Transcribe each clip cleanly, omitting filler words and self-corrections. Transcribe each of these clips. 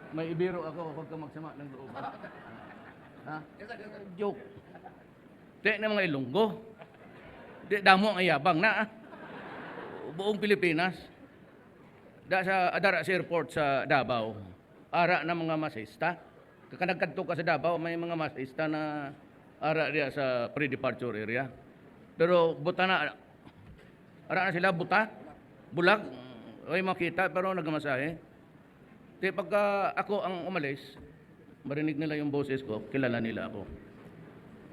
May ibiro ako, huwag ka magsama ng loob. Ha? Joke. Di na mga Ilonggo. Di damo ang yabang na. Buong Pilipinas. Adara sa airport sa Davao. Ara na mga masista. Kakanagkadto ka sa Davao, may mga masista na ara diya sa pre-departure area. Pero buta na. Ara na sila, buta. Bulag. Ay makita, pero nagmasahe. Di pagka ako ang umalis, marinig nila yung boses ko, kilala nila ako.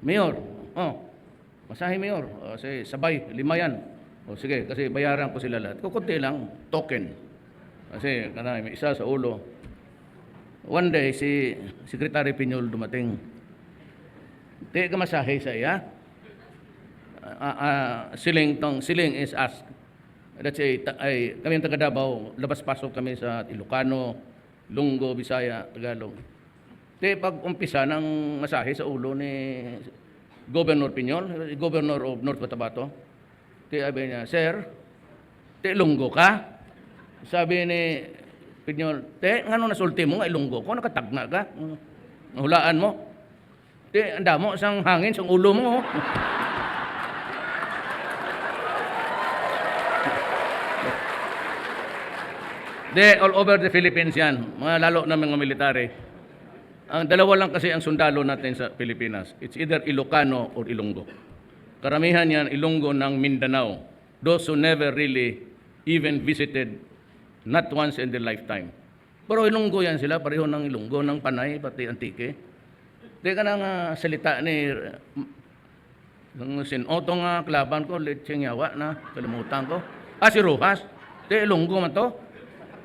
Mayor, masahe Mayor. Sige, sabay, 5 yan. Sige, kasi bayaran ko sila lahat. Kukunti lang, token. Kasi may isa sa ulo. One day, si Secretary Piñol dumating. Di ka masahe sa iya. Siling is asked. That's kami ang taga Davao, labas-pasok kami sa Ilocano, Lunggo, Bisaya, Tagalog. Pag umpisa ng masahe sa ulo ni Governor Piñol, Governor of North Cotabato, sabi niya, Sir, Lunggo ka? Sabi ni Piñol, ngano nasulti mo nga Ilonggo ko, nakatagna ka? Hulaan mo? Anda mo, isang hangin sa ulo mo. All over the Philippines yan, lalo na mga military. Ang dalawa lang kasi ang sundalo natin sa Pilipinas. It's either Ilocano or Ilonggo. Karamihan yan, Ilonggo ng Mindanao. Those who never really even visited, not once in their lifetime. Pero Ilonggo yan sila, pareho ng Ilonggo, ng Panay, pati Antique. Teka na salita ni Sinoto nga, kalaban ko, Lecheng Yawa na, kalimutan ko. Si Rojas. Ilonggo man to.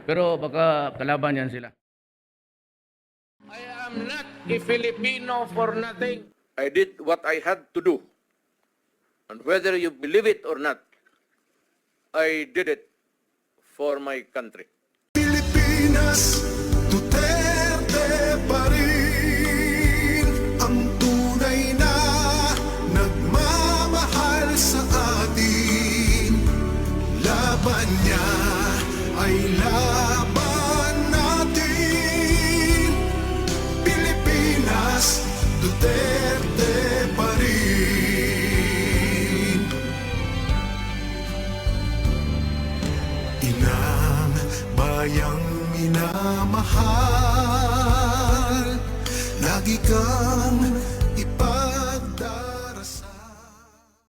Pero baka kalaban yan sila. I am not a Filipino for nothing. I did what I had to do. And whether you believe it or not, I did it for my country. Pilipinas, Duterte pa rin ang tunay na nagmamahal sa atin. Laban niya ay laban natin. Pilipinas, Duterte pa rin. Inang bayang minamahal, lagi kang